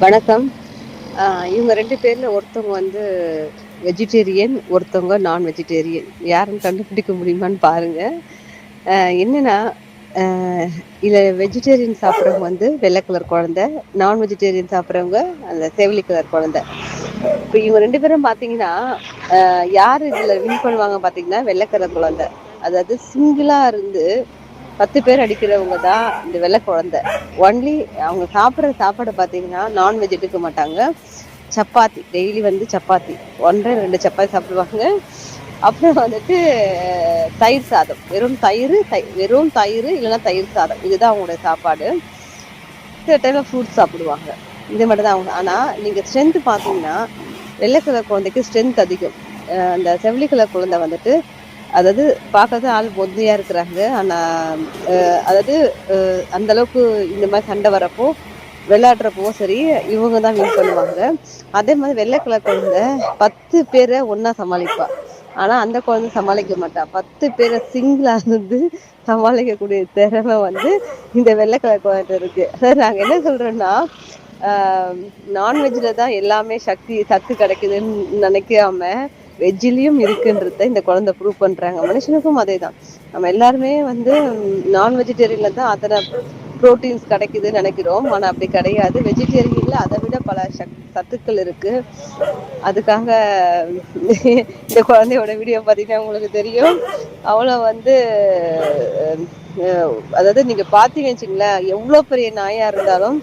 வணக்கம். இவங்க 2 பேர்ல ஒருத்தவங்க வந்து வெஜிடேரியன், ஒருத்தவங்க நான் வெஜிடேரியன். யாருன்னு கண்டுபிடிக்க முடியுமான்னு பாருங்க. என்னன்னா, அ இதுல வெஜிடேரியன் சாப்பிடுறவங்க வந்து வெள்ளை கலர் குழந்தை, நான் வெஜிடேரியன் சாப்பிடுறவங்க அந்த செவலி கலர் குழந்தை. இப்ப இவங்க 2 பேரும் பார்த்தீங்கன்னா, யாரு இதுல வின் பண்ணுவாங்க பார்த்தீங்கன்னா, வெள்ளை கலர் குழந்தை. அதாவது சிங்கிளா இருந்து 10 பேர் அடிக்கிறவங்க தான் இந்த வெள்ளை குழந்தை. ஒன்லி அவங்க சாப்பிட்ற சாப்பாடு பார்த்தீங்கன்னா, நான்வெஜ் எடுக்க மாட்டாங்க. சப்பாத்தி டெய்லி வந்து சப்பாத்தி 1 2 சப்பாத்தி சாப்பிடுவாங்க. அப்புறம் வந்துட்டு தயிர் சாதம், வெறும் தயிர் இல்லைன்னா தயிர் சாதம், இதுதான் அவங்களோட சாப்பாடு. சில டைம்ல ஃப்ரூட்ஸ் சாப்பிடுவாங்க. இது மட்டும் தான் அவங்க. ஆனா நீங்க ஸ்ட்ரென்த் பார்த்தீங்கன்னா, வெள்ளை கலர் குழந்தைக்கு ஸ்ட்ரென்த் அதிகம். அந்த செவலி கலர் குழந்தை வந்துட்டு அதாவது பார்க்கறது ஆள் பொந்தையா இருக்கிறாங்க. ஆனா அதாவது அந்த அளவுக்கு இந்த மாதிரி சண்டை வரப்போ விளையாடுறப்போ சரி இவங்க தான் வின் பண்ணுவாங்க. அதே மாதிரி வெள்ளை கலர் குழந்தை 10 பேரை ஒன்னா சமாளிப்பா. ஆனா அந்த குழந்தை சமாளிக்க மாட்டா. 10 பேரை சிங்கிளா இருந்து சமாளிக்கக்கூடிய திறமை வந்து இந்த வெள்ளை கலர் குழந்தை இருக்கு. நாங்க என்ன சொல்றோம்னா, நான்வெஜ்ல தான் எல்லாமே சத்து கிடைக்குதுன்னு நினைக்காம வெஜ்ஜிலையும் இருக்குன்றத இந்த குழந்தை ப்ரூவ் பண்றாங்க. மனுஷனுக்கும் அதே தான். நம்ம எல்லாருமே வந்து நான் வெஜிடேரியன்ல தான் அத்தனை ப்ரோட்டீன்ஸ் கிடைக்குதுன்னு நினைக்கிறோம். ஆனா அப்படி கிடையாது. வெஜிடேரியன்ல அதை விட பல சத்துக்கள் இருக்கு. அதுக்காக இந்த குழந்தையோட வீடியோ பார்த்தீங்கன்னா உங்களுக்கு தெரியும். அவளை வந்து அதாவது நீங்க பார்த்தீங்கன்னு வச்சுங்களேன், எவ்வளோ பெரிய நாயா இருந்தாலும்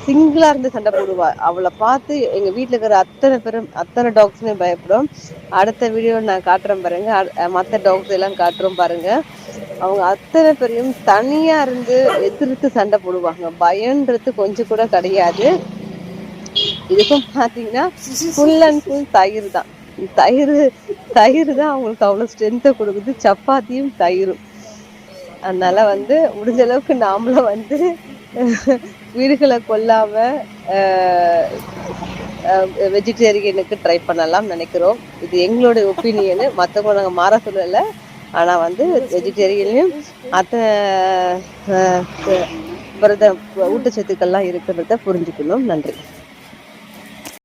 சிங்கிளா இருந்து சண்டை போடுவா. அவளை பார்த்து எங்க வீட்டுல இருக்கிற அத்தனை டாக்ஸுமே பயப்படும். அடுத்த வீடியோ நான் காட்டுறேன் பாருங்க. மற்ற டாக்ஸ் எல்லாம் காட்டுறோம் பாருங்க. அவங்க அத்தனை பேரையும் தனியா இருந்து எதிர்த்து சண்டை போடுவாங்க. பயன்றது கொஞ்சம் கூட கிடையாது. இதுக்கும் பாத்தீங்கன்னா ஃபுல் அண்ட் ஃபுல் தயிர் தான். தயிர் தான் அவங்களுக்கு அவ்வளவு ஸ்ட்ரென்த்தை கொடுக்குது. சப்பாத்தியும் தயிரும். அதனால வந்து முடிஞ்ச அளவுக்கு நாமளும் வந்து வீடுகளை கொல்லாம வெஜிடேரியனுக்கு ட்ரை பண்ணலாம் நினைக்கிறோம். இது எங்களோட ஒப்பீனியனு. மற்றவங்க நாங்கள் மாற சொல்லலை. ஆனா வந்து வெஜிடேரியன்லயும் புரத ஊட்டச்சத்துக்கள்லாம் இருக்குன்றத புரிஞ்சுக்கணும். நன்றி.